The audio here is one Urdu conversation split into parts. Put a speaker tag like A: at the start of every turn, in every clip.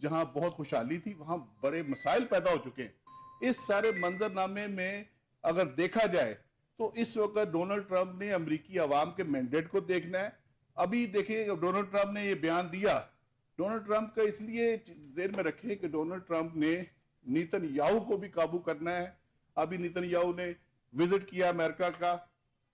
A: جہاں بہت خوشحالی تھی وہاں بڑے مسائل پیدا ہو چکے ہیں. اس سارے منظر نامے میں اگر دیکھا جائے تو اس وقت ڈونلڈ ٹرمپ نے امریکی عوام کے مینڈیٹ کو دیکھنا ہے. ابھی دیکھیں ڈونلڈ ٹرمپ نے یہ بیان دیا. ڈونلڈ ٹرمپ کا اس لیے ذہن میں رکھیں کہ ڈونلڈ ٹرمپ نے نیتن یاہو کو بھی قابو کرنا ہے. ابھی نیتن یاہو نے وزٹ کیا امریکہ کا,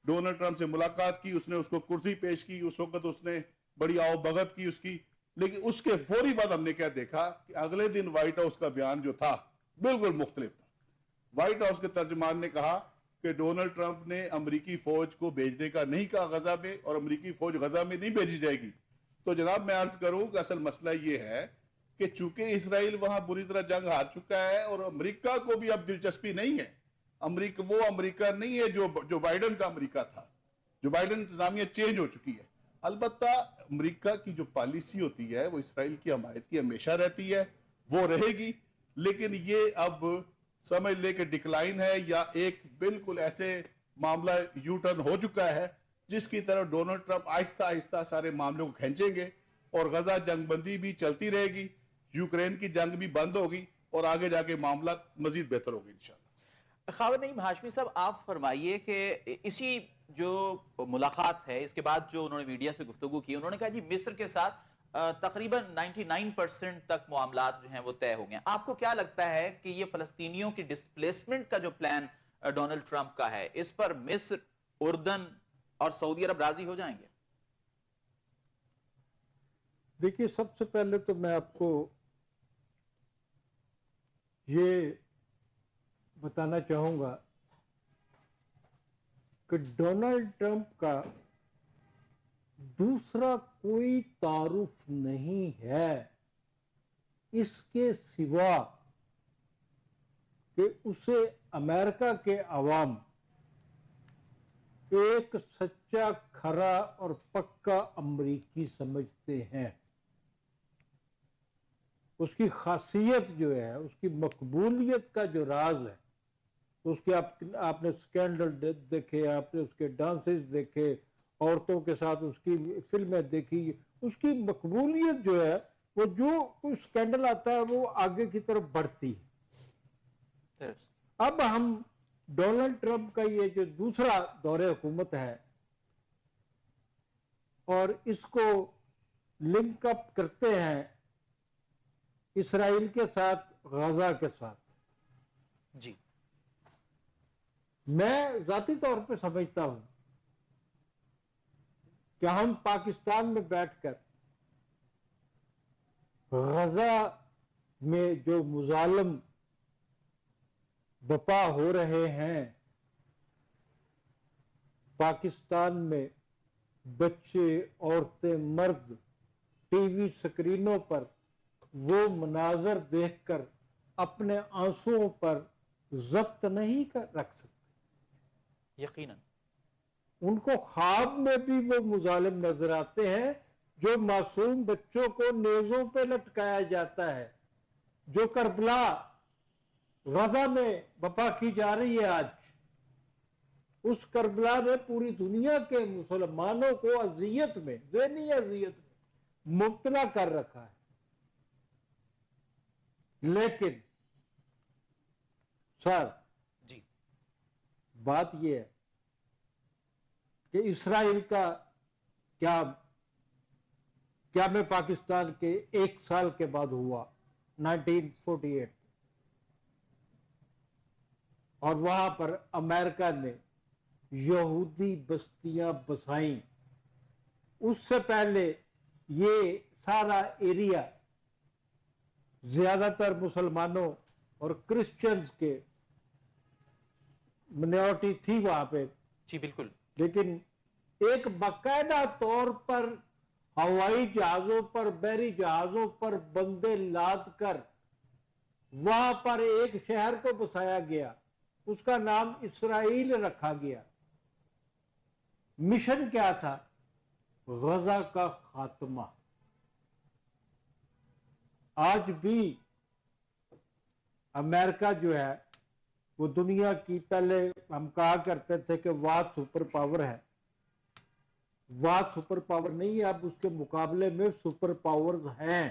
A: ڈونلڈ ٹرمپ سے ملاقات کی, اس نے اس کو کرسی پیش کی, اس وقت اس نے بڑی آؤ بھگت کی اس کی. لیکن اس کے فوری بعد ہم نے کیا دیکھا کہ اگلے دن وائٹ ہاؤس کا بیان جو تھا بالکل مختلف تھا. وائٹ ہاؤس کے ترجمان نے کہا کہ ڈونلڈ ٹرمپ نے امریکی فوج کو بھیجنے کا نہیں کہا غزہ میں, اور امریکی فوج غزہ میں نہیں بھیجی جائے گی. تو جناب میں عرض کروں کہ اصل مسئلہ یہ ہے کہ چونکہ اسرائیل وہاں بری طرح جنگ ہار چکا ہے اور امریکہ کو بھی اب دلچسپی نہیں ہے. امریکہ وہ امریکہ نہیں ہے جو بائیڈن کا امریکہ تھا. جو بائیڈن انتظامیہ چینج ہو چکی ہے. البتہ امریکہ کی جو پالیسی ہوتی ہے وہ اسرائیل کی حمایت کی ہمیشہ رہتی ہے, وہ رہے گی. لیکن یہ اب سمجھ لے کہ ڈکلائن ہے یا ایک بالکل ایسے معاملہ یو ٹرن ہو چکا ہے جس کی طرف ڈونلڈ ٹرمپ آہستہ آہستہ سارے معاملوں کو کھینچیں گے, اور غزہ جنگ بندی بھی چلتی رہے گی, یوکرین کی جنگ بھی بند ہوگی, اور آگے جا کے معاملات مزید بہتر ہوگی انشاءاللہ.
B: خاور نعیم ہاشمی صاحب, آپ فرمائیے کہ اسی جو ملاقات ہے اس کے بعد جو انہوں نے میڈیا سے گفتگو کی, انہوں نے کہا جی مصر کے ساتھ تقریباً 99% تک معاملات جو ہیں وہ طے ہو گئے ہیں. آپ کو کیا لگتا ہے کہ یہ فلسطینیوں کی ڈسپلیسمنٹ کا جو پلان ڈونلڈ ٹرمپ کا ہے, اس پر مصر, اردن اور سعودی عرب راضی ہو جائیں گے؟
C: دیکھیے, سب سے پہلے تو میں آپ کو یہ بتانا چاہوں گا کہ ڈونلڈ ٹرمپ کا دوسرا کوئی تعارف نہیں ہے اس کے سوا کہ اسے امریکہ کے عوام ایک سچا, کھرا اور پکا امریکی سمجھتے ہیں. اس کی خاصیت جو ہے, اس کی مقبولیت کا جو راز ہے, اس کے آپ نے سکینڈل دیکھے, آپ نے اس کے ڈانسز دیکھے, عورتوں کے ساتھ اس کی فلمیں دیکھی, اس کی مقبولیت جو ہے وہ جو کوئی سکینڈل آتا ہے وہ آگے کی طرف بڑھتی ہے. اب ہم ڈونلڈ ٹرمپ کا یہ جو دوسرا دور حکومت ہے اور اس کو لنک اپ کرتے ہیں اسرائیل کے ساتھ, غزہ کے ساتھ,
B: جی
C: میں ذاتی طور پہ سمجھتا ہوں کہ ہم پاکستان میں بیٹھ کر غزہ میں جو مظالم بپا ہو رہے ہیں, پاکستان میں بچے, عورتیں, مرد ٹی وی سکرینوں پر وہ مناظر دیکھ کر اپنے آنسوؤں پر ضبط نہیں رکھ سکتے.
B: یقیناً
C: ان کو خواب میں بھی وہ مظالم نظر آتے ہیں جو معصوم بچوں کو نیزوں پہ لٹکایا جاتا ہے, جو کربلا غزہ میں بپا کی جا رہی ہے آج. اس کربلا نے پوری دنیا کے مسلمانوں کو اذیت میں, ذہنی اذیت میں مبتلا کر رکھا ہے. لیکن سر
B: جی
C: بات یہ ہے کہ اسرائیل کا کیا میں پاکستان کے 1 سال کے بعد ہوا 1948, اور وہاں پر امریکہ نے یہودی بستیاں بسائیں. اس سے پہلے یہ سارا ایریا زیادہ تر مسلمانوں اور کرسچنز کے منورٹی تھی وہاں پہ.
B: جی بالکل.
C: لیکن ایک باقاعدہ طور پر ہوائی جہازوں پر, بحری جہازوں پر بندے لاد کر وہاں پر ایک شہر کو بسایا گیا, اس کا نام اسرائیل رکھا گیا. مشن کیا تھا؟ غزہ کا خاتمہ. آج بھی امریکہ جو ہے وہ دنیا کی, پہلے ہم کہا کرتے تھے کہ واحد سپر پاور ہے, واحد سپر پاور نہیں ہے, اب اس کے مقابلے میں سپر پاورز ہیں.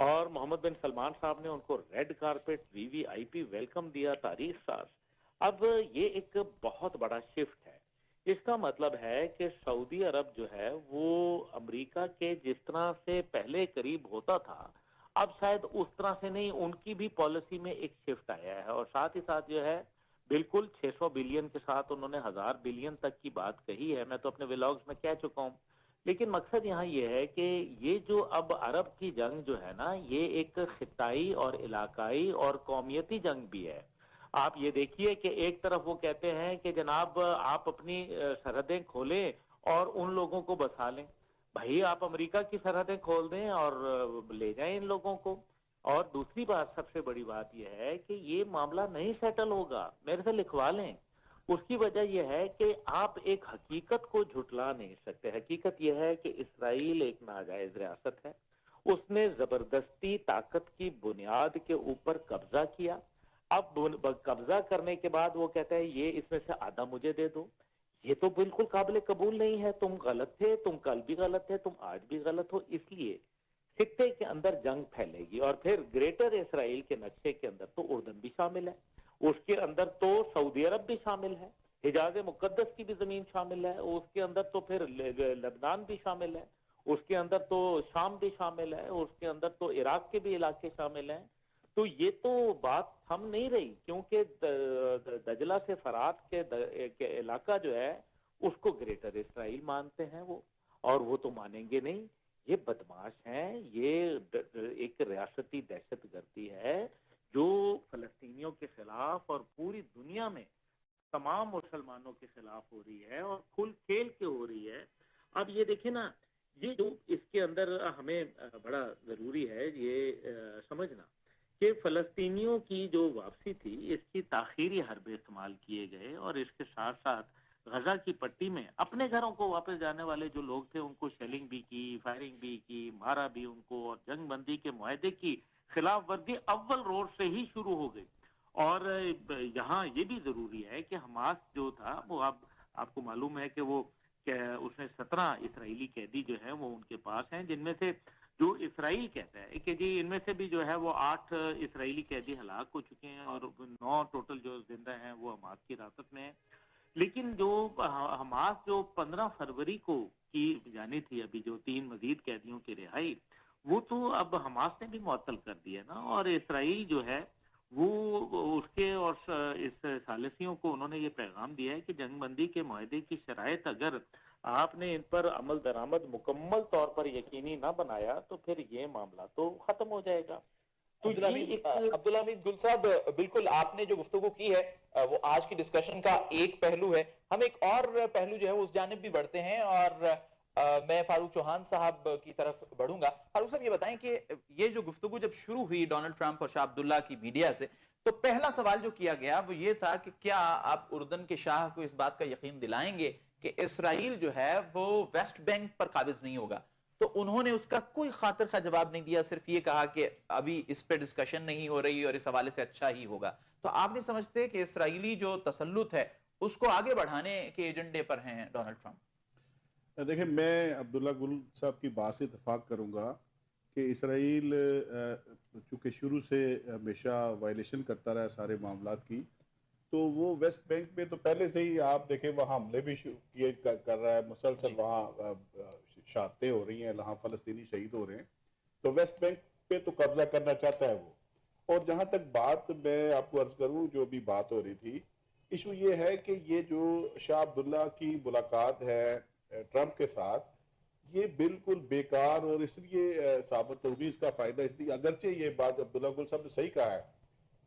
D: اور محمد بن سلمان صاحب نے ان کو ریڈ کارپیٹ VVIP ویلکم دیا، تاریخ ساز. اب یہ ایک بہت بڑا شفٹ ہے. اس کا مطلب ہے کہ سعودی عرب جو ہے وہ امریکہ کے جس طرح سے پہلے قریب ہوتا تھا اب شاید اس طرح سے نہیں. ان کی بھی پالیسی میں ایک شفٹ آیا ہے، اور ساتھ ہی ساتھ جو ہے بالکل 600 بلین کے ساتھ انہوں نے 1000 بلین تک کی بات کہی ہے. میں تو اپنے ولاگز میں کہہ چکا ہوں. لیکن مقصد یہاں یہ ہے کہ یہ جو اب عرب کی جنگ جو ہے نا، یہ ایک خطائی اور علاقائی اور قومیتی جنگ بھی ہے. آپ یہ دیکھیے کہ ایک طرف وہ کہتے ہیں کہ جناب آپ اپنی سرحدیں کھولیں اور ان لوگوں کو بسا لیں. بھائی آپ امریکہ کی سرحدیں کھول دیں اور لے جائیں ان لوگوں کو. اور دوسری بات، سب سے بڑی بات یہ ہے کہ یہ معاملہ نہیں سیٹل ہوگا، میرے سے لکھوا لیں. اس کی وجہ یہ ہے کہ آپ ایک حقیقت کو جھٹلا نہیں سکتے. حقیقت یہ ہے کہ اسرائیل ایک ناجائز ریاست ہے. اس نے زبردستی طاقت کی بنیاد کے اوپر قبضہ کیا. اب قبضہ کرنے کے بعد وہ کہتا ہے یہ اس میں سے آدھا مجھے دے دو. یہ تو بالکل قابل قبول نہیں ہے. تم غلط تھے، تم کل بھی غلط تھے، تم آج بھی غلط ہو. اس لیے خطے کے اندر جنگ پھیلے گی. اور پھر گریٹر اسرائیل کے نقشے کے اندر تو اردن بھی شامل ہے، اس کے اندر تو سعودی عرب بھی شامل ہے، حجاز مقدس کی بھی زمین شامل ہے، اس کے اندر تو پھر لبنان بھی شامل ہے، اس کے اندر تو شام بھی شامل ہے، اس کے اندر تو عراق کے بھی علاقے شامل ہیں. تو یہ تو بات تھم نہیں رہی، کیونکہ دجلہ سے فرات کے علاقہ جو ہے اس کو گریٹر اسرائیل مانتے ہیں وہ، اور وہ تو مانیں گے نہیں. یہ بدماش ہیں. یہ ایک ریاستی دہشت گردی ہے جو فلسطینیوں کے خلاف اور پوری دنیا میں تمام مسلمانوں کے خلاف ہو رہی ہے، اور کھل کھیل کے ہو رہی ہے. اب یہ دیکھیں نا، یہ جو اس کے اندر ہمیں بڑا ضروری ہے یہ سمجھنا کہ فلسطینیوں کی جو واپسی تھی اس کی تاخیری حربے استعمال کیے گئے، اور اس کے ساتھ ساتھ غزہ کی پٹی میں اپنے گھروں کو واپس جانے والے جو لوگ تھے ان کو شیلنگ بھی کی، فائرنگ بھی کی، مارا بھی ان کو، اور جنگ بندی کے معاہدے کی خلاف ورزی اول روز سے ہی شروع ہو گئی. اور یہاں یہ بھی ضروری ہے کہ حماس جو تھا وہ اب آپ کو معلوم ہے کہ وہ اس نے 17 اسرائیلی قیدی جو ہیں وہ ان کے پاس ہیں، جن میں سے جو اسرائیل کہتا ہے کہ جی ان میں سے بھی جو ہے وہ 8 اسرائیلی قیدی ہلاک ہو چکے ہیں، اور 9 ٹوٹل جو زندہ ہیں وہ حماس کی حراست میں ہیں. لیکن جو حماس جو 15 فروری کو کی جانی تھی ابھی جو 3 مزید قیدیوں کی رہائی، وہ تو اب حماس نے بھی معطل کر دیا نا. اور اسرائیل جو ہے وہ اس کے اور اس ثالثیوں کو انہوں نے یہ پیغام دیا ہے کہ جنگ بندی کے معاہدے کی شرائط اگر آپ نے ان پر عمل درآمد مکمل طور پر یقینی نہ بنایا تو پھر یہ معاملہ تو ختم ہو جائے گا. تو
B: عبدالحمید گل صاحب، بالکل آپ نے جو گفتگو کی ہے وہ آج کی ڈسکشن کا ایک پہلو ہے. ہم ایک اور پہلو جو ہے اس جانب بھی بڑھتے ہیں، اور میں فاروق چوہان صاحب کی طرف بڑھوں گا. فاروق صاحب یہ بتائیں کہ یہ جو گفتگو جب شروع ہوئی ڈونلڈ ٹرمپ اور شاہ عبداللہ کی میڈیا سے، تو پہلا سوال جو کیا گیا وہ یہ تھا کہ کیا آپ اردن کے شاہ کو اس بات کا یقین دلائیں گے کہ اسرائیل جو ہے وہ ویسٹ بینک پر قابض نہیں ہوگا؟ تو انہوں نے اس کا کوئی خاطر خواہ جواب نہیں دیا، صرف یہ کہا کہ ابھی اس پہ ڈسکشن نہیں ہو رہی اور اس حوالے سے اچھا ہی ہوگا. تو آپ نہیں سمجھتے کہ اسرائیلی جو تسلط ہے اس کو آگے بڑھانے کے ایجنڈے پر ہیں ڈونلڈ ٹرمپ؟
A: دیکھیں، میں عبداللہ گل صاحب کی بات سے اتفاق کروں گا کہ اسرائیل چونکہ شروع سے ہمیشہ وائلیشن کرتا رہا ہے سارے معاملات کی، تو وہ ویسٹ بینک پہ تو پہلے سے ہی آپ دیکھیں وہاں حملے بھی کیے کر رہا ہے، مسلسل وہاں شہادتیں ہو رہی ہیں، وہاں فلسطینی شہید ہو رہے ہیں. تو ویسٹ بینک پہ تو قبضہ کرنا چاہتا ہے وہ. اور جہاں تک بات میں آپ کو عرض کروں جو بھی بات ہو رہی تھی، ایشو یہ ہے کہ یہ جو شاہ عبداللہ کی ملاقات ہے ٹرمپ کے ساتھ، یہ بالکل بیکار، اور اس لیے ثابت ہوگی اس کا فائدہ اس لیے، اگرچہ یہ بات عبداللہ گل صاحب نے صحیح کہا ہے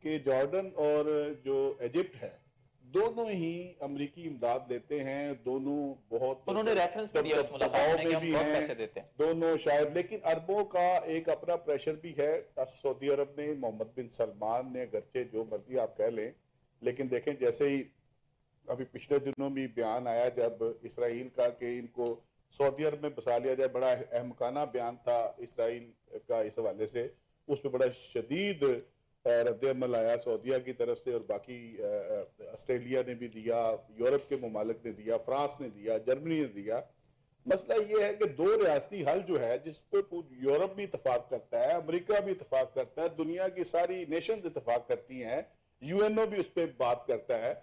A: کہ جارڈن اور جو ایجپٹ ہے دونوں ہی امریکی امداد لیتے ہیں، دونوں بہت
B: انہوں نے ریفرنس بھی دیا اس ملاقات میں کہ ہم بہت پیسے دیتے ہیں
A: دونوں شاید. لیکن عربوں کا ایک اپنا پریشر بھی ہے. سعودی عرب نے، محمد بن سلمان نے، اگرچہ جو مرضی آپ کہہ لیں، لیکن دیکھیں جیسے ہی ابھی پچھلے دنوں بھی بیان آیا جب اسرائیل کا کہ ان کو سعودی عرب میں بسا لیا جائے، بڑا احمقانہ بیان تھا اسرائیل کا اس حوالے سے، اس پہ بڑا شدید رد عمل آیا سعودیہ کی طرف سے، اور باقی آسٹریلیا نے بھی دیا، یورپ کے ممالک نے دیا، فرانس نے دیا، جرمنی نے دیا. مسئلہ یہ ہے کہ دو ریاستی حل جو ہے جس پہ یورپ بھی اتفاق کرتا ہے، امریکہ بھی اتفاق کرتا ہے، دنیا کی ساری نیشنز اتفاق کرتی ہیں، یو این او بھی اس پہ بات کرتا ہے،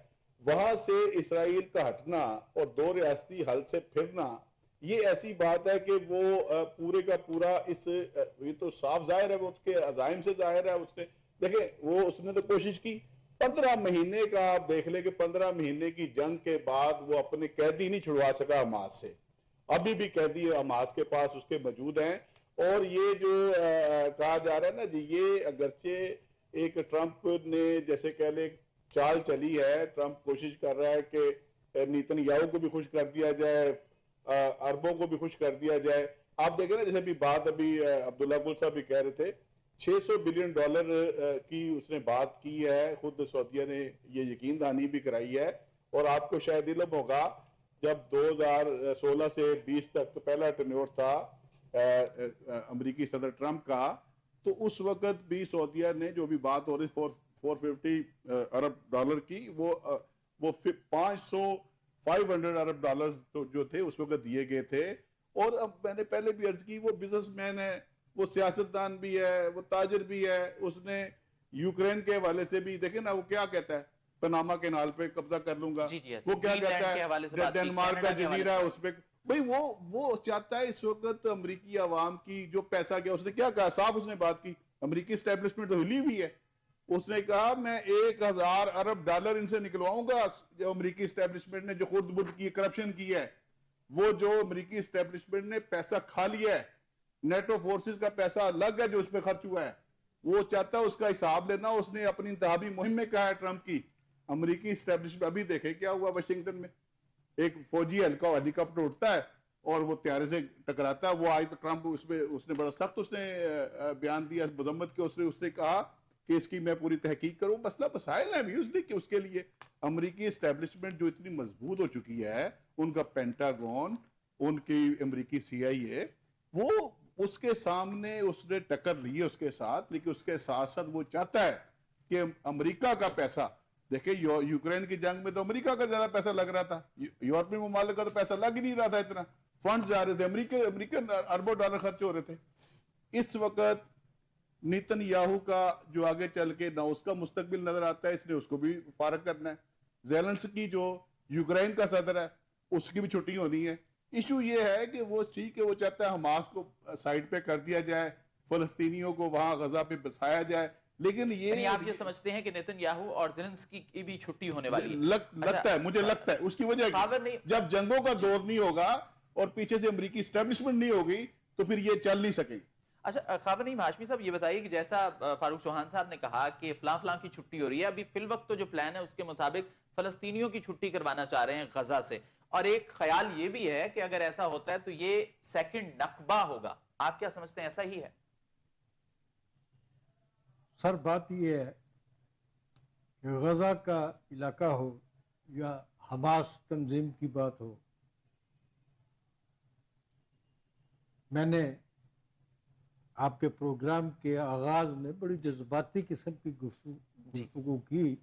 A: وہاں سے اسرائیل کا ہٹنا اور دو ریاستی حل سے پھرنا یہ ایسی بات ہے کہ وہ پورے کا پورا یہ تو صاف ظاہر ہے، وہ اس کے عزائم سے ظاہر ہے. اس نے دیکھیں اس نے تو کوشش کی 15 مہینے کا، آپ دیکھ لیں کہ 15 مہینے کی جنگ کے بعد وہ اپنے قیدی نہیں چھڑوا سکا حماس سے. ابھی بھی قیدی حماس کے پاس اس کے موجود ہیں. اور یہ جو کہا جا رہا ہے نا جی، یہ اگرچہ ایک ٹرمپ نے جیسے کہہ لے چال چلی ہے، ٹرمپ کوشش کر رہا ہے کہ نیتن یاہو کو بھی خوش کر دیا جائے، عربوں کو بھی خوش کر دیا جائے. آپ دیکھیں نا جیسے بات ابھی عبداللہ گل صاحب بھی کہہ رہے تھے، $600 بلین کی اس نے بات کی ہے، خود سعودیہ نے یہ یقین دہانی بھی کرائی ہے. اور آپ کو شاید علم ہوگا جب 2016 سے 20 تک پہلا ٹینیور تھا امریکی صدر ٹرمپ کا، تو اس وقت بھی سعودیہ نے جو بھی بات ہو رہی $450 ارب کی، وہ 500 ارب ڈالرز جو تھے اس وقت دیے گئے تھے. اور اب میں نے پہلے بھی عرض کی، وہ بزنس مین ہے، وہ سیاستدان بھی ہے، وہ تاجر بھی ہے. اس نے یوکرین کے حوالے سے بھی دیکھیں نا وہ کیا کہتا ہے، پناما کینال پہ قبضہ کر لوں گا. وہ کیا کہتا ہے ڈنمارک کا جزیرہ ہے اس پہ. بھئی وہ چاہتا ہے اس وقت امریکی عوام کی جو پیسہ گیا. اس نے کیا کہا، صاف اس نے بات کی، امریکی اسٹیبلشمنٹ تو ہلی ہوئی ہے. اس نے کہا میں 1000 ارب ڈالر ان سے نکلواؤں گا. جو امریکی اسٹیبلشمنٹ نے جو خود بدھ کی کرپشن کی ہے، وہ جو امریکی اسٹیبلشمنٹ نے پیسہ کھا لیا ہے، نیٹو فورسز کا پیسہ الگ ہے جو اس پہ خرچ ہوا ہے، وہ چاہتا ہے اس کا حساب لینا. اس نے اپنی انتخابی مہم میں کہا ہے ٹرمپ کی، امریکی اسٹیبلشمنٹ ابھی دیکھیں کیا ہوا واشنگٹن میں. ایک فوجی ہیلی کاپٹر اٹھتا ہے اور وہ طیارے سے ٹکراتا ہے. وہ آئی تو ٹرمپ اس نے بڑا سخت اس نے بیان دیا مذمت کے. اس نے کہا کہ اس کی میں پوری تحقیق کروں. مسئلہ مسائل ہیں بھی کہ اس کے لیے امریکی اسٹیبلشمنٹ جو اتنی مضبوط ہو چکی ہے، ان کا پینٹاگون، ان کی امریکی سی آئی اے، وہ اس کے سامنے اس نے ٹکر لی ہے اس کے ساتھ. لیکن اس کے ساتھ ساتھ وہ چاہتا ہے کہ امریکہ کا پیسہ، دیکھیں یوکرین کی جنگ میں تو امریکہ کا زیادہ پیسہ لگ رہا تھا، یورپی ممالک کا تو پیسہ لگ ہی نہیں رہا تھا. اتنا فنڈز جا رہے تھے، امریکن اربوں ڈالر خرچ ہو رہے تھے. اس وقت نیتن یاہو کا جو آگے چل کے نہ اس کا مستقبل نظر آتا ہے، اس نے اس کو بھی فارغ کرنا ہے. زیلنسکی جو یوکرین کا صدر ہے، اس کی بھی چھٹی ہونی ہے. ایشو یہ ہے کہ وہ چاہتا ہے حماس کو سائیڈ پہ کر دیا جائے، فلسطینیوں کو وہاں غزہ پہ بسایا جائے. لیکن
B: یعنی آپ یہ سمجھتے ہیں کہ نیتن یاہو اور زیلنسکی کی بھی چھٹی ہونے والی ہے؟
A: لگتا ہے، مجھے لگتا ہے اس کی وجہ جب جنگوں کا دور نہیں ہوگا اور پیچھے سے امریکی اسٹیبلشمنٹ نہیں ہوگی تو پھر یہ چل نہیں سکے.
B: اچھا خاور نعیم ہاشمی صاحب یہ بتائیے کہ جیسا فاروق چوہان صاحب نے کہا کہ فلاں کی چھٹی ہو رہی ہے، ابھی فی الوقت تو جو پلان ہے اس کے مطابق فلسطینیوں کی چھٹی کروانا چاہ رہے ہیں غزہ سے، اور ایک خیال یہ بھی ہے کہ اگر ایسا ہوتا ہے تو یہ سیکنڈ نکبہ ہوگا. آپ کیا سمجھتے ہیں، ایسا ہی ہے؟
C: سر بات یہ ہے کہ غزہ کا علاقہ ہو یا حماس تنظیم کی بات ہو، میں نے آپ کے پروگرام کے آغاز میں بڑی جذباتی قسم کی گفتگو کی،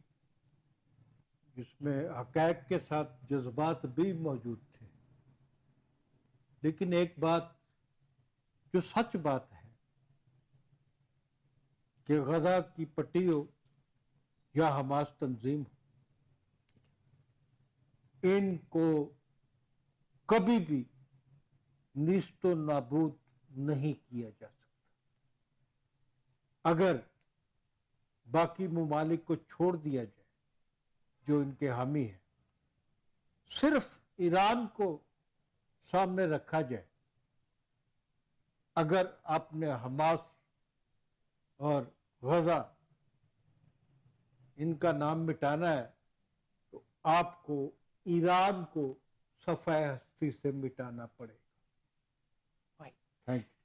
C: جس میں حقائق کے ساتھ جذبات بھی موجود تھے. لیکن ایک بات جو سچ بات ہے کہ غزہ کی پٹی ہو یا حماس تنظیم ہو، ان کو کبھی بھی نیست و نابود نہیں کیا جا سکتا. اگر باقی ممالک کو چھوڑ دیا جائے جو ان کے حامی ہیں، صرف ایران کو سامنے رکھا جائے، اگر آپ نے حماس اور غزہ ان کا نام مٹانا ہے تو آپ کو ایران کو صفحہ ہستی سے مٹانا پڑے گا. Thank you.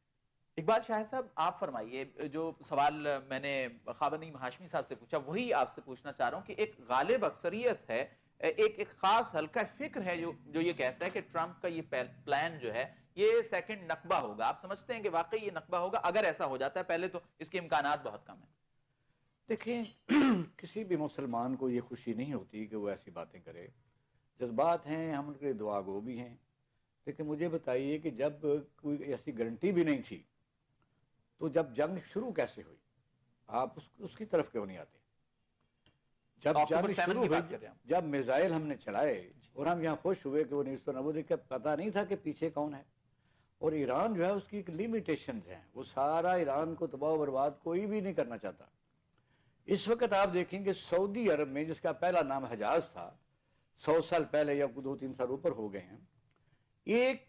B: اقبال شاہد صاحب آپ فرمائیے، جو سوال میں نے خاور نعیم ہاشمی صاحب سے پوچھا وہی آپ سے پوچھنا چاہ رہا ہوں کہ ایک غالب اکثریت ہے، ایک خاص حلقہ فکر ہے جو یہ کہتا ہے کہ ٹرمپ کا یہ پلان جو ہے یہ سیکنڈ نکبہ ہوگا. آپ سمجھتے ہیں کہ واقعی یہ نکبہ ہوگا اگر ایسا ہو جاتا ہے؟ پہلے تو اس کے امکانات بہت کم ہیں.
E: دیکھیں کسی بھی مسلمان کو یہ خوشی نہیں ہوتی کہ وہ ایسی باتیں کرے. جذبات ہیں، ہم ان کے دعا گو بھی ہیں، لیکن مجھے بتائیے کہ جب کوئی ایسی گارنٹی بھی نہیں تھی تو جب جنگ شروع کیسے ہوئی؟ آپ اس کی طرف کیوں نہیں آتے؟ جب
B: اکتوبر
E: جنگ
B: 7
E: شروع
B: کی
E: ہوئی،
B: بات کر رہے ہیں ہم۔
E: جب میزائل ہم نے چلائے اور ہم یہاں خوش ہوئے کہ وہ 1990 کا پتہ نہیں تھا کہ پیچھے کون ہے. اور ایران جو ہے اس کی ایک لیمیٹیشنز ہیں، وہ سارا ایران کو تباہ و برباد کوئی بھی نہیں کرنا چاہتا. اس وقت آپ دیکھیں کہ سعودی عرب میں جس کا پہلا نام حجاز تھا، 100 سال پہلے یا 2-3 سال اوپر ہو گئے ہیں، ایک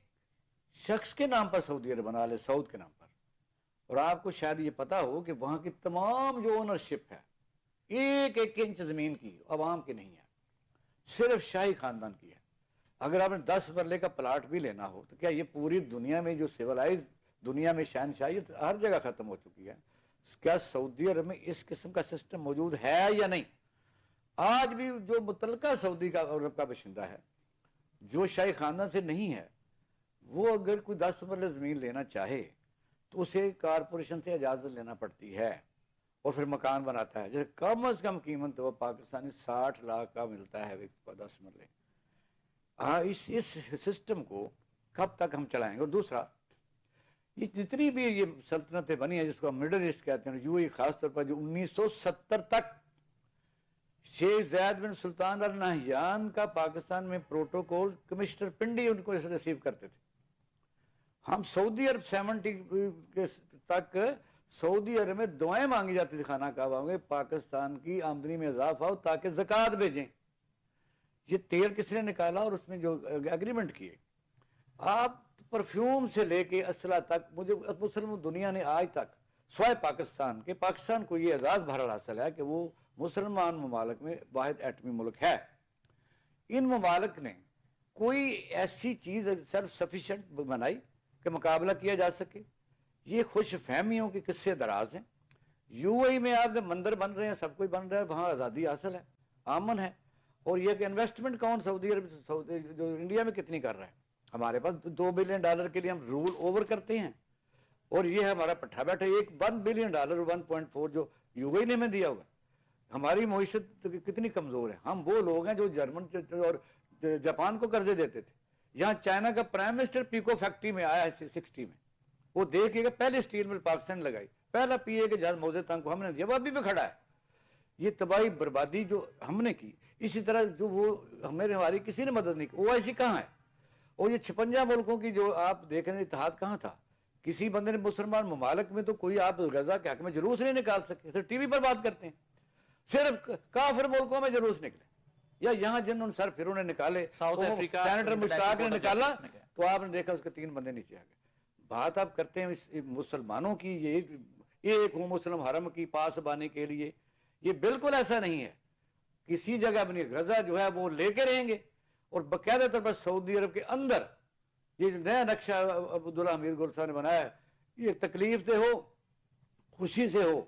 E: شخص کے نام پر سعودی عرب بنا لے، سعود کے نام پر. اور آپ کو شاید یہ پتا ہو کہ وہاں کی تمام جو اونرشپ ہے ایک ایک انچ زمین کی عوام کی نہیں ہے، صرف شاہی خاندان کی ہے. اگر آپ نے 10 مرلے کا پلاٹ بھی لینا ہو تو کیا یہ پوری دنیا میں جو سیولائز دنیا میں شہنشاہیت ہر جگہ ختم ہو چکی ہے، کیا سعودی عرب میں اس قسم کا سسٹم موجود ہے یا نہیں؟ آج بھی جو متعلقہ سعودی کا عرب کا باشندہ ہے جو شاہی خاندان سے نہیں ہے، وہ اگر کوئی 10 مرلے زمین لینا چاہے تو اسے کارپوریشن سے اجازت لینا پڑتی ہے اور پھر مکان بناتا ہے، جیسے کم از کم قیمت وہ پاکستانی 60 لاکھ کا ملتا ہے 10 مرلے. اس سسٹم کو کب تک ہم چلائیں گے؟ اور دوسرا، یہ جتنی بھی یہ سلطنتیں بنی ہیں جس کو ہم مڈل ایسٹ کہتے ہیں، یو اے خاص طور پر جو 1970 تک شیخ زید بن سلطان ال نہیان کا پاکستان میں پروٹوکول کمشنر پنڈی ان کو ریسیو کرتے تھے. ہم سعودی عرب 70 تک سعودی عرب میں دعائیں مانگی جاتی تھی خانہ کعبہ میں، پاکستان کی آمدنی میں اضافہ ہو تاکہ زکوٰۃ بھیجیں. یہ تیل کس نے نکالا اور اس میں جو ایگریمنٹ کیے، آپ پرفیوم سے لے کے اسلحہ تک، مجھے مسلم دنیا نے آج تک سوائے پاکستان کے، پاکستان کو یہ اعزاز بہرحال حاصل ہے کہ وہ مسلمان ممالک میں واحد ایٹمی ملک ہے. ان ممالک نے کوئی ایسی چیز سیلف سفیشینٹ بنائی کہ مقابلہ کیا جا سکے؟ یہ خوش فہمیوں کے قصے دراز ہیں. یو اے میں آپ مندر بن رہے ہیں، سب کوئی بن رہا ہے، وہاں آزادی حاصل ہے، امن ہے. اور یہ کہ انویسٹمنٹ کون سعودی عرب جو انڈیا میں کتنی کر رہا ہے؟ ہمارے پاس $2 بلین کے لیے ہم رول اوور کرتے ہیں، اور یہ ہمارا پٹھا بیٹھا $1 بلین 1.4 جو یو اے نے ہمیں دیا ہوا. ہماری معیشت کتنی کمزور ہے. ہم وہ لوگ ہیں جو جرمن اور جاپان کو قرضے دیتے تھے. یہاں چائنا کا پرائم منسٹر پیکو فیکٹری میں آیا ہے 60 میں، وہ دیکھے گا پہلے اسٹیل مل پاکستان نے لگائی، پہلا پی اے کے جہاز موزے تنگ کو ہم نے دیا، وہ ابھی بھی کھڑا ہے. یہ تباہی بربادی جو ہم نے کی، اسی طرح جو وہ ہماری کسی نے مدد نہیں کی. او آئی سی کہاں ہے؟ اور یہ 56 ملکوں کی جو آپ دیکھ رہے ہیں اتحاد کہاں تھا؟ کسی بندے نے مسلمان ممالک میں تو کوئی آپ غزہ کے حق میں جلوس نہیں نکال سکے، صرف ٹی وی پر بات کرتے ہیں. صرف کافر ملکوں میں جلوس نکلے، یا یہاں جنہوں نے سر پھروں نے نکالے،
B: ساؤتھ افریقہ
E: سینیٹر مشتاق نے نکالا
B: میں گئے.
E: تو آپ نے دیکھا اس کے 3 بندے نیچے آ گئے. بات آپ کرتے ہیں مسلمانوں کی، یہ ایک ہوں مسلم حرم کی پاس بانے کے لیے، یہ بالکل ایسا نہیں ہے. کسی جگہ اپنی غزہ جو ہے وہ لے کے رہیں گے. اور باقاعدہ طور پر سعودی عرب کے اندر یہ جو نیا نقشہ عبداللہ حمید گل صاحب نے بنایا ہے، یہ تکلیف سے ہو، خوشی سے ہو،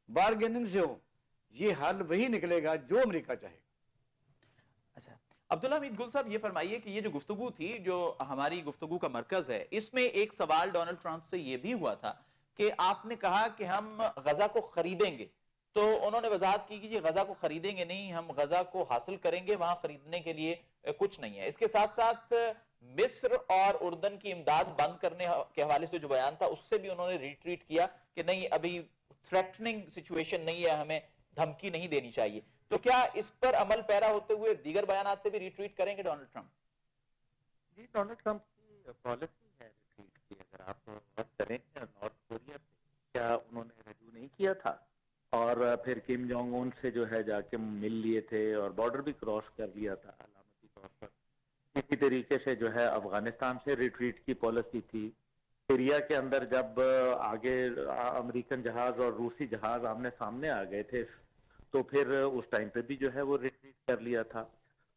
E: بارگیننگ سے ہو، یہ حل وہی نکلے گا جو امریکہ چاہے.
B: اچھا عبداللہ حمید گل صاحب، یہ فرمائیے کہ یہ جو گفتگو تھی، جو ہماری گفتگو کا مرکز ہے، اس میں ایک سوال ڈونلڈ ٹرمپ سے یہ بھی ہوا تھا کہ آپ نے کہا کہ ہم غزہ کو خریدیں گے، تو انہوں نے وضاحت کی کہ یہ غزہ کو خریدیں گے نہیں، ہم غزہ کو حاصل کریں گے، وہاں خریدنے کے لیے کچھ نہیں ہے. اس کے ساتھ ساتھ مصر اور اردن کی امداد بند کرنے کے حوالے سے جو بیان تھا اس سے بھی انہوں نے ریٹریٹ کیا کہ نہیں، ابھی تھریٹننگ سچویشن نہیں ہے، ہمیں دھمکی نہیں دینی چاہیے. تو کیا اس پر عمل پیرا ہوتے ہوئے دیگر بیانات سے بھی ریٹریٹ کریں گے ڈونلڈ ٹرمپ؟
D: جی، ڈونلڈ ٹرمپ کی پالیسی ہے ریٹریٹ کی. اگر آپ بات کریں نارتھ کوریا سے، کیا انہوں نے رجوع نہیں کیا تھا؟ اور پھر کم جونگ ان سے جو ہے جا کے مل لیے تھے اور بارڈر بھی کراس کر لیا تھا علامتی طور پر. اسی طریقے سے جو ہے افغانستان سے ریٹریٹ کی پالیسی تھی. سیریا کے اندر جب آگے امریکن جہاز اور روسی جہاز آمنے سامنے آ گئے تھے تو پھر اس ٹائم پہ بھی جو ہے وہ ریٹریٹ کر لیا تھا.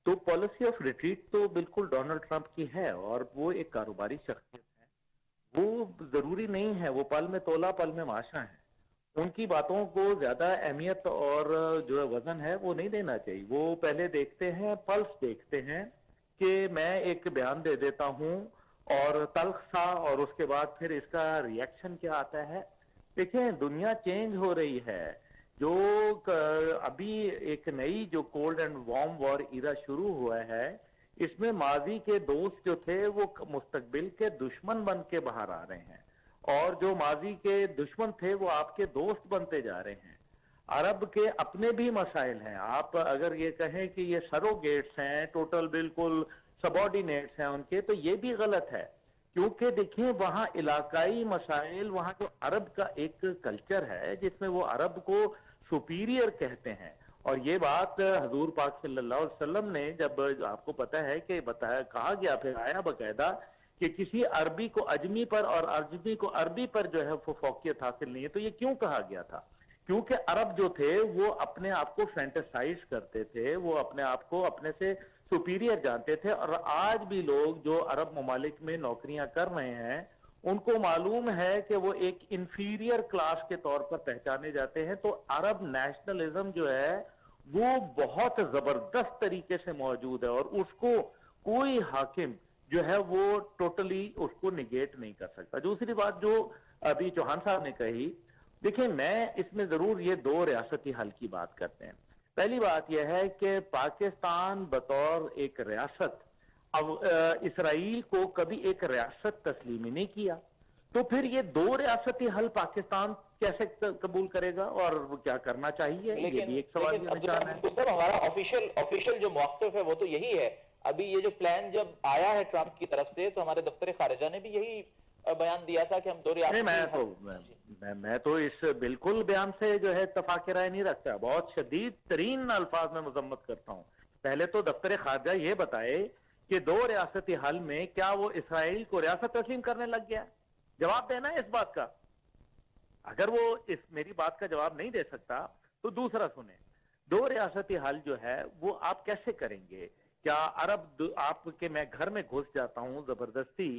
D: تو پالیسی آف ریٹریٹ تو بالکل ڈونلڈ ٹرمپ کی ہے، اور وہ ایک کاروباری شخصیت ہے. وہ ضروری نہیں ہے وہ پل میں تولا پل میں ماشا ہے. ان کی باتوں کو زیادہ اہمیت اور جو ہے وزن ہے وہ نہیں دینا چاہیے. وہ پہلے دیکھتے ہیں، پلس دیکھتے ہیں کہ میں ایک بیان دے دیتا ہوں اور تلخ سا، اور اس کے بعد پھر اس کا ریئیکشن کیا آتا ہے. دیکھیں دنیا چینج ہو رہی ہے. جو ابھی ایک نئی جو کولڈ اینڈ وارم وار ایرا شروع ہوا ہے، اس میں ماضی کے دوست جو تھے وہ مستقبل کے دشمن بن کے باہر آ رہے ہیں، اور جو ماضی کے دشمن تھے وہ آپ کے دوست بنتے جا رہے ہیں۔ عرب کے اپنے بھی مسائل ہیں، آپ اگر یہ کہیں کہ یہ سروگیٹس ہیں، ٹوٹل بالکل سبارڈینیٹس ہیں ان کے، تو یہ بھی غلط ہے، کیونکہ دیکھیں وہاں علاقائی مسائل، وہاں جو عرب کا ایک کلچر ہے جس میں وہ عرب کو سپیریئر کہتے ہیں، اور یہ بات حضور پاک صلی اللہ علیہ وسلم نے جب آپ کو پتہ ہے کہ بتایا، کہا گیا، پھر آیا باقاعدہ کہ کسی عربی کو عجمی پر اور عجمی کو عربی پر جو ہے وہ فوقیت حاصل نہیں ہے، تو یہ کیوں کہا گیا تھا؟ کیونکہ عرب جو تھے وہ اپنے آپ کو فینٹسائز کرتے تھے، وہ اپنے آپ کو اپنے سے سپیریئر جانتے تھے، اور آج بھی لوگ جو عرب ممالک میں نوکریاں کر رہے ہیں ان کو معلوم ہے کہ وہ ایک انفیریئر کلاس کے طور پر پہچانے جاتے ہیں۔ تو عرب نیشنلزم جو ہے وہ بہت زبردست طریقے سے موجود ہے، اور اس کو کوئی حاکم جو ہے وہ ٹوٹلی اس کو نگیٹ نہیں کر سکتا۔ دوسری بات جو ابھی چوہان صاحب نے کہی، دیکھیں میں اس میں ضرور یہ دو ریاستی حل کی بات کرتے ہیں۔ پہلی بات یہ ہے کہ پاکستان بطور ایک ریاست اب اسرائیل کو کبھی ایک ریاست تسلیم ہی نہیں کیا، تو پھر یہ دو ریاستی حل پاکستان کیسے قبول کرے گا اور کیا کرنا چاہیے، یہ بھی ایک سوال کا نشان ہے۔
B: لیکن ہمارا آفیشیل جو موقف ہے وہ تو یہی ہے۔ ابھی یہ جو پلان جب آیا ہے ٹرمپ کی طرف سے تو ہمارے دفتر خارجہ نے بھی یہی بیان دیا تھا کہ ہم دو ریاستی
D: میں تو اس بالکل بیان سے جو ہے اتفاق رائے نہیں رکھتا، بہت شدید ترین الفاظ میں مذمت کرتا ہوں۔ پہلے تو دفتر خارجہ یہ بتائے کہ دو ریاستی حل میں کیا وہ اسرائیل کو ریاست تسلیم کرنے لگ گیا؟ جواب دینا ہے اس بات کا۔ اگر وہ اس میری بات کا جواب نہیں دے سکتا تو دوسرا سنیں، دو ریاستی حل جو ہے وہ آپ کیسے کریں گے؟ کیا عرب آپ کے میں گھر میں گھس جاتا ہوں زبردستی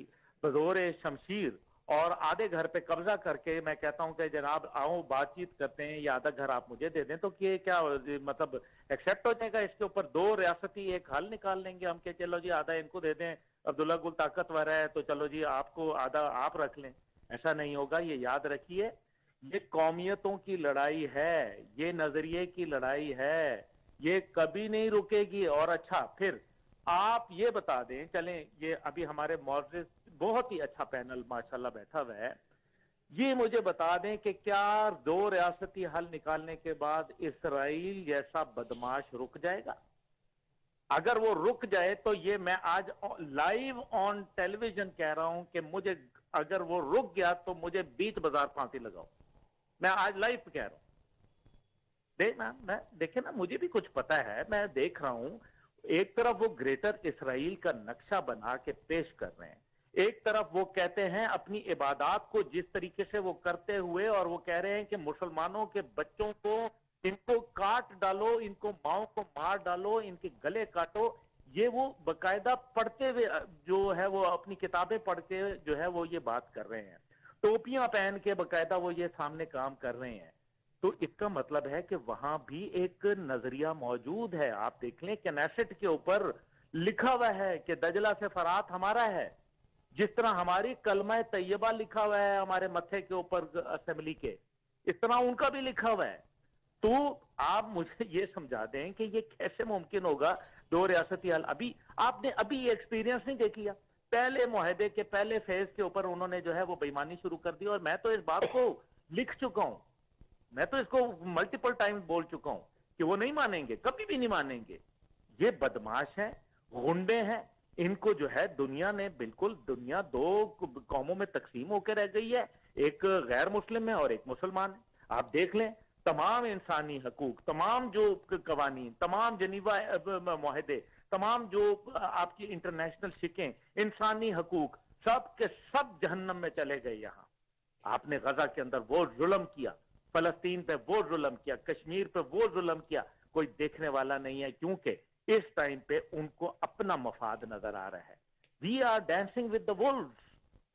D: بزور شمشیر اور آدھے گھر پہ قبضہ کر کے میں کہتا ہوں کہ جناب آؤ بات چیت کرتے ہیں یا آدھا گھر آپ مجھے دے دیں، تو کہ کیا مطلب ایکسیپٹ ہو جائے گا؟ اس کے اوپر دو ریاستی ایک حل نکال لیں گے ہم کہ چلو جی آدھا ان کو دے دیں، عبداللہ گل طاقتور ہے تو چلو جی آپ کو آدھا آپ رکھ لیں۔ ایسا نہیں ہوگا، یہ یاد رکھیے، یہ قومیتوں کی لڑائی ہے، یہ نظریے کی لڑائی ہے، یہ کبھی نہیں رکے گی۔ اور اچھا پھر آپ یہ بتا دیں، چلیں یہ ابھی ہمارے معزز بہت ہی اچھا پینل ماشاءاللہ بیٹھا ہوا ہے، یہ مجھے بتا دیں کہ کیا دو ریاستی حل نکالنے کے بعد اسرائیل جیسا بدماش رک جائے گا؟ اگر وہ رک جائے تو یہ میں آج لائیو آن ٹیلی ویژن کہہ رہا ہوں کہ مجھے اگر وہ رک گیا تو مجھے بیچ بازار پھانسی لگاؤ، میں آج لائیو کہہ رہا ہوں۔ دیکھیں نا، مجھے بھی کچھ پتا ہے، میں دیکھ رہا ہوں ایک طرف وہ گریٹر اسرائیل کا نقشہ بنا کے پیش کر رہے ہیں، ایک طرف وہ کہتے ہیں اپنی عبادات کو جس طریقے سے وہ کرتے ہوئے، اور وہ کہہ رہے ہیں کہ مسلمانوں کے بچوں کو ان کو کاٹ ڈالو، ان کو ماؤں کو مار ڈالو، ان کے گلے کاٹو۔ یہ وہ باقاعدہ پڑھتے ہوئے جو ہے وہ اپنی کتابیں پڑھ کے جو ہے وہ یہ بات کر رہے ہیں، ٹوپیاں پہن کے باقاعدہ وہ یہ سامنے کام کر رہے ہیں۔ تو اس کا مطلب ہے کہ وہاں بھی ایک نظریہ موجود ہے۔ آپ دیکھ لیں کنیسٹ کے اوپر لکھا ہوا ہے کہ دجلہ سے فرات ہمارا ہے، جس طرح ہماری کلمہ طیبہ لکھا ہوا ہے ہمارے متھے کے اوپر اسمبلی کے، اس طرح ان کا بھی لکھا ہوا ہے۔ تو آپ مجھے یہ سمجھا دیں کہ یہ کیسے ممکن ہوگا دو ریاستی حل؟ آپ نے ابھی یہ ایکسپیرینس نہیں دیکھ لیا؟ پہلے معاہدے کے پہلے فیز کے اوپر انہوں نے جو ہے وہ بےمانی شروع کر دی، اور میں تو اس بات کو لکھ چکا ہوں، میں تو اس کو ملٹیپل ٹائم بول چکا ہوں کہ وہ نہیں مانیں گے، کبھی بھی نہیں مانیں گے۔ یہ بدماش ہیں، غنڈے ہیں، ان کو جو ہے دنیا نے بالکل، دنیا دو قوموں میں تقسیم ہو کے رہ گئی ہے، ایک غیر مسلم ہے اور ایک مسلمان ہے۔ آپ دیکھ لیں تمام انسانی حقوق، تمام جو قوانین، تمام جنیوا معاہدے، تمام جو آپ کی انٹرنیشنل شکیں، انسانی حقوق، سب کے سب جہنم میں چلے گئے۔ یہاں آپ نے غزہ کے اندر وہ ظلم کیا، فلسطین پہ وہ ظلم کیا، کشمیر پہ وہ ظلم کیا، کوئی دیکھنے والا نہیں ہے، کیونکہ اس ٹائم پہ ان کو اپنا مفاد نظر آ رہا ہے۔ We are dancing with the wolves.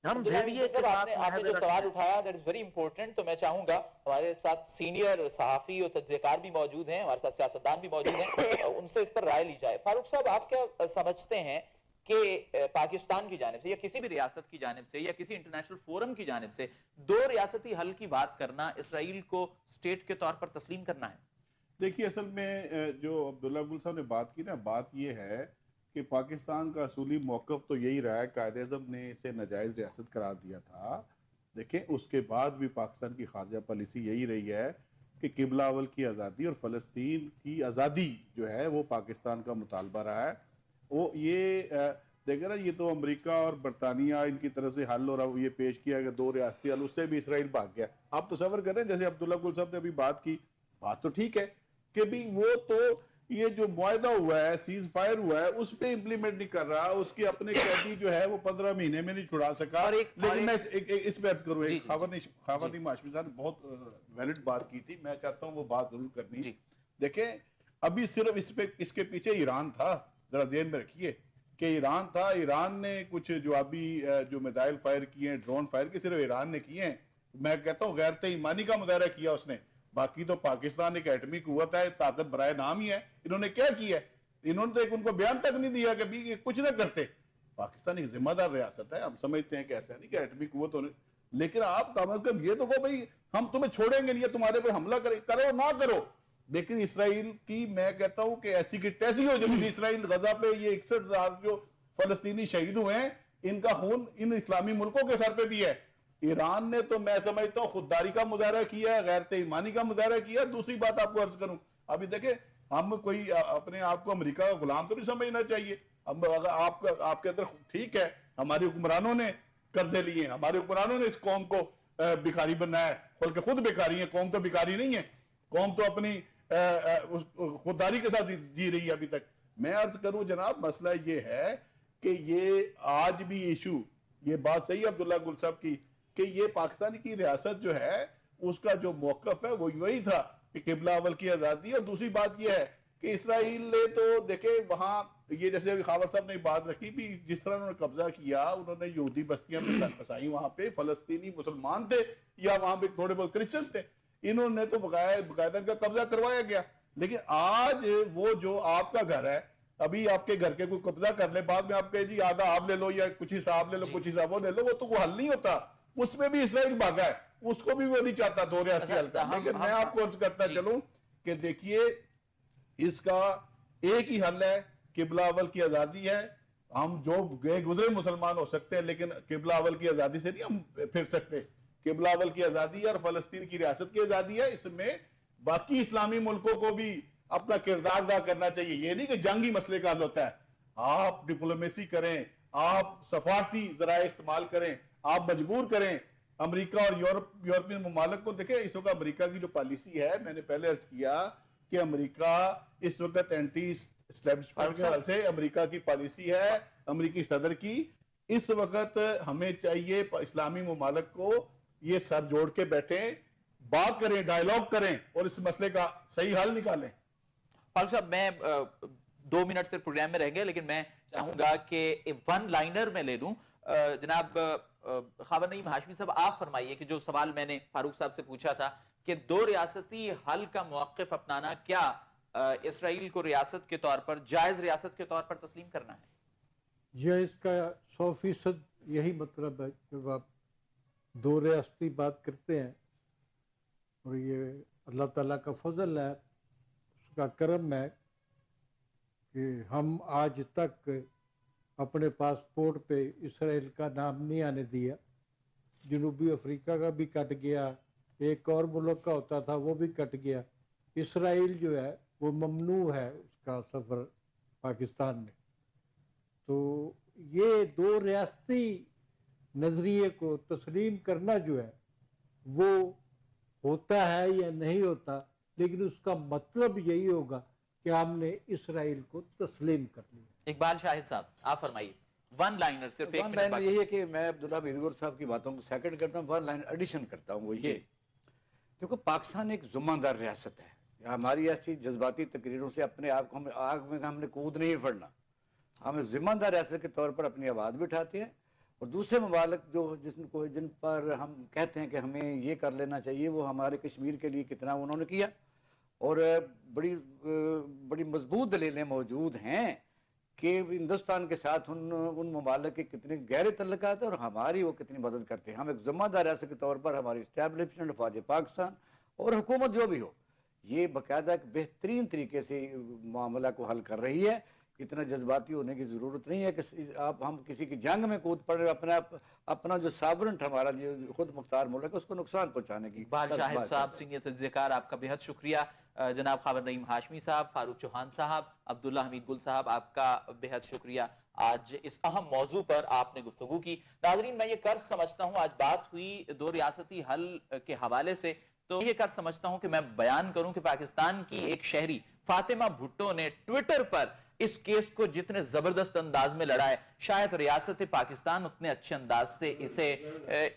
D: ہم بھیڑیے کے ساتھ
B: آپ نے جو سوال اٹھایا دیٹ از ویری امپورٹنٹ، تو میں چاہوں گا ہمارے ساتھ سینئر صحافی اور تجزیہ کار بھی موجود ہیں، ہمارے ساتھ سیاستدان بھی موجود ہیں، ان سے اس پر رائے لی جائے۔ فاروق صاحب، آپ کیا سمجھتے ہیں کہ پاکستان کی جانب سے یا کسی بھی ریاست کی جانب سے یا کسی انٹرنیشنل فورم کی جانب سے دو ریاستی حل کی بات کرنا اسرائیل کو اسٹیٹ کے طور پر تسلیم کرنا ہے؟
A: دیکھیے اصل میں جو عبداللہ گل صاحب نے بات کی نا، بات یہ ہے کہ پاکستان کا اصولی موقف تو یہی رہا ہے، قائد اعظم نے اسے ناجائز ریاست قرار دیا تھا، دیکھیں اس کے بعد بھی پاکستان کی خارجہ پالیسی یہی رہی ہے کہ قبلہ اول کی آزادی اور فلسطین کی آزادی جو ہے وہ پاکستان کا مطالبہ رہا ہے۔ وہ یہ دیکھیں نا، یہ تو امریکہ اور برطانیہ ان کی طرف سے حل ہو رہا، یہ پیش کیا کہ 2 ریاستی حل، اس سے بھی اسرائیل بھاگ گیا۔ آپ تصور کریں جیسے عبداللہ گل صاحب نے ابھی بات کی، بات تو ٹھیک ہے کہ بھی وہ تو یہ جو معاہدہ ہوا ہے، سیز فائر ہوا ہے، اس پہ امپلیمنٹ نہیں کر رہا، اس کے اپنے قیدی جو ہے وہ 15 مہینے میں نہیں چھڑا سکا۔ لیکن میں اس پہ عرض کروں، ایک خاوندی ہاشمی صاحب نے بہت ویلڈ بات کی تھی، میں چاہتا ہوں وہ بات ضرور کرنی۔ دیکھیں ابھی صرف اس کے پیچھے ایران تھا، ذرا ذہن میں رکھیے کہ ایران تھا، ایران نے کچھ جوابی جو میزائل فائر کیے ہیں، ڈرون فائر کی، صرف ایران نے کیے ہیں۔ میں کہتا ہوں غیرت ایمانی کا مظاہرہ کیا اس نے، باقی تو پاکستان ایک ایٹمی قوت ہے، طاقت برائے نام ہی ہے۔ انہوں نے کیا کیا ہے؟ انہوں نے تو ایک ان کو بیان تک نہیں دیا کہ بھی یہ کچھ نہ کرتے۔ پاکستان ایک ذمہ دار ریاست ہے، ہم سمجھتے ہیں کہ ایسا نہیں کہ ایٹمی قوت ہونے، لیکن آپ کم از کم یہ تو کہو بھائی ہم تمہیں چھوڑیں گے نہیں، تمہارے پر حملہ کرو نہ کرو۔ لیکن اسرائیل کی میں کہتا ہوں کہ ایسی کی تیسی ہو جائے، اسرائیل غزہ پہ یہ 61,000 جو فلسطینی شہید ہوئے ہیں، ان کا خون ان اسلامی ملکوں کے سر پہ بھی ہے۔ ایران نے تو میں سمجھتا ہوں خودداری کا مظاہرہ کیا ہے، غیرت ایمانی کا مظاہرہ کیا ہے۔ دوسری بات آپ کو عرض کروں، ابھی دیکھیں ہم کوئی اپنے آپ کو امریکہ کا غلام تو نہیں سمجھنا چاہیے۔ اگر آپ کے اندر ٹھیک ہے، ہمارے حکمرانوں نے قرضے لیے، ہمارے حکمرانوں نے اس قوم کو بھکاری بنایا ہے، بلکہ خود بھکاری ہیں، قوم تو بھکاری نہیں ہے، قوم تو اپنی خودداری کے ساتھ جی رہی ہے ابھی تک۔ میں عرض کروں جناب، مسئلہ یہ ہے کہ یہ آج بھی ایشو، یہ بات صحیح ہے عبداللہ گل صاحب کی کہ یہ پاکستان کی ریاست جو ہے اس کا جو موقف ہے وہ یہی تھا کہ قبلہ اول کی آزادی۔ اور دوسری بات یہ ہے کہ اسرائیل نے تو دیکھیں وہاں یہ جیسے ابھی خاور صاحب نے بات رکھی بھی، جس طرح انہوں نے قبضہ کیا، انہوں نے یہودی بستیاں بسائی، وہاں پہ فلسطینی مسلمان تھے یا وہاں پہ تھوڑے بہت کرسچن تھے، انہوں نے تو باقاعدہ کا قبضہ کروایا گیا۔ لیکن آج وہ جو آپ کا گھر ہے، ابھی آپ کے گھر کے کوئی قبضہ کر لے، بعد میں آپ کہے جی آدھا آپ لے لو یا کچھ حصہ آپ لے لو، کچھ حصہ وہ لے لو، وہ تو کوئی حل نہیں ہوتا۔ اس میں بھی اسرائیل بھاگا ہے، اس کو بھی وہ نہیں چاہتا 2 ریاستی حل کا۔ لیکن میں آپ کو عرض کرتا چلوں کہ دیکھیے اس کا ایک ہی حل ہے، قبلہ اول کی آزادی ہے۔ ہم جو گئے گزرے مسلمان ہو سکتے ہیں، لیکن قبلہ اول کی آزادی سے نہیں ہم پھر سکتے۔ قبلہ اول کی آزادی ہے اور فلسطین کی ریاست کی آزادی ہے، اس میں باقی اسلامی ملکوں کو بھی اپنا کردار ادا کرنا چاہیے۔ یہ نہیں کہ جنگی مسئلے کا حل ہوتا ہے، آپ ڈپلومیسی کریں، آپ سفارتی ذرائع استعمال کریں، آپ مجبور کریں امریکہ اور یورپین ممالک کو۔ دیکھیں اس وقت امریکہ کی جو پالیسی ہے، میں نے پہلے عرض کیا کہ امریکہ اس وقت اینٹی اسٹیبلشمنٹ کے حال سے امریکہ کی پالیسی ہے، امریکی صدر کی۔ اس وقت ہمیں چاہیے اسلامی ممالک کو یہ سر جوڑ کے بیٹھیں، بات کریں، ڈائیلاگ کریں اور اس مسئلے کا صحیح حل نکالیں۔
B: فاروق صاحب میں 2 منٹ سے پروگرام میں رہیں گے، لیکن میں چاہوں گا کہ 1 لائنر میں لے لوں۔ جناب خاور نعیم ہاشمی صاحب، آپ فرمائیے کہ جو سوال میں نے فاروق صاحب سے پوچھا تھا کہ 2 ریاستی حل کا موقف اپنانا کیا اسرائیل کو ریاست کے طور پر، جائز ریاست کے طور پر تسلیم کرنا ہے؟
C: یہ اس کا 100% یہی مطلب ہے۔ جب آپ 2 ریاستی بات کرتے ہیں، اور یہ اللہ تعالیٰ کا فضل ہے، اس کا کرم ہے کہ ہم آج تک اپنے پاسپورٹ پہ اسرائیل کا نام نہیں آنے دیا۔ جنوبی افریقہ کا بھی کٹ گیا، ایک اور ملک کا ہوتا تھا وہ بھی کٹ گیا۔ اسرائیل جو ہے وہ ممنوع ہے اس کا سفر پاکستان میں۔ تو یہ 2 ریاستی نظریے کو تسلیم کرنا جو ہے وہ ہوتا ہے یا نہیں ہوتا، لیکن اس کا مطلب یہی ہوگا کہ ہم نے اسرائیل کو تسلیم کر لیا۔
B: اقبال شاہد صاحب آپ فرمائیے، 1 لائنر صرف 1 منٹ باقی۔
E: یہی ہے کہ میں عبداللہ میرگور صاحب کی باتوں کو سیکنڈ کرتا ہوں، 1 لائن ایڈیشن کرتا ہوں۔ وہ یہ دیکھو، پاکستان ایک ذمہ دار ریاست ہے۔ ہماری ایسی جذباتی تقریروں سے اپنے آپ کو آگ میں ہم نے کود نہیں پھڑنا۔ ہم ذمہ دار ریاست کے طور پر اپنی آواز بھی اٹھاتے ہیں، اور دوسرے ممالک جن پر ہم کہتے ہیں کہ ہمیں یہ کر لینا چاہیے، وہ ہمارے کشمیر کے لیے کتنا انہوں نے کیا، اور بڑی مضبوط دلیلیں موجود ہیں کہ ہندوستان کے ساتھ ان ممالک کے کتنے گہرے تعلقات ہیں اور ہماری وہ کتنی مدد کرتے ہیں۔ ہم ایک ذمہ دار ریاست کے طور پر ہماری اسٹیبلشمنٹ، فوج پاکستان اور حکومت جو بھی ہو، یہ باقاعدہ ایک بہترین طریقے سے معاملہ کو حل کر رہی ہے، اتنا جذباتی ہونے کی ضرورت نہیں ہے کہ آپ ہم کسی کی جنگ میں کود پڑے اپنا جو ساورنٹ ہمارا جو خود مختار ملک ہے اس کو نقصان پہنچانے کی
B: اقبال شاہد صاحب، سینئر تجزیہ کار، آپ کا بہت شکریہ. جناب خاور نعیم ہاشمی صاحب، فاروق چوہان صاحب، عبداللہ حمید گل صاحب، آپ کا بہت شکریہ. آج اس اہم موضوع پر آپ نے گفتگو کی. ناظرین، میں یہ قرض سمجھتا ہوں، آج بات ہوئی دو ریاستی حل کے حوالے سے، تو یہ قرض سمجھتا ہوں کہ میں بیان کروں کہ پاکستان کی ایک شہری فاطمہ بھٹو نے ٹویٹر پر اس کیس کو جتنے زبردست انداز میں لڑا ہے، شاید ریاست پاکستان اتنے اچھے انداز سے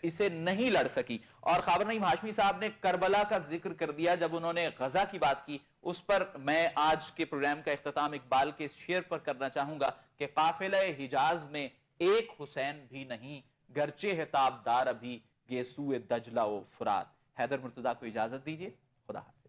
B: اسے نہیں لڑ سکی. اور خاور نعیم ہاشمی صاحب نے کربلا کا ذکر کر دیا جب انہوں نے غزہ کی بات کی. اس پر میں آج کے پروگرام کا اختتام اقبال کے شعر پر کرنا چاہوں گا کہ قافلہ حجاز میں ایک حسین بھی نہیں، گرچہ ہے تابدار ابھی گیسوئے دجلہ و فرات. حیدر مرتضیٰ کو اجازت دیجیے. خدا حافظ.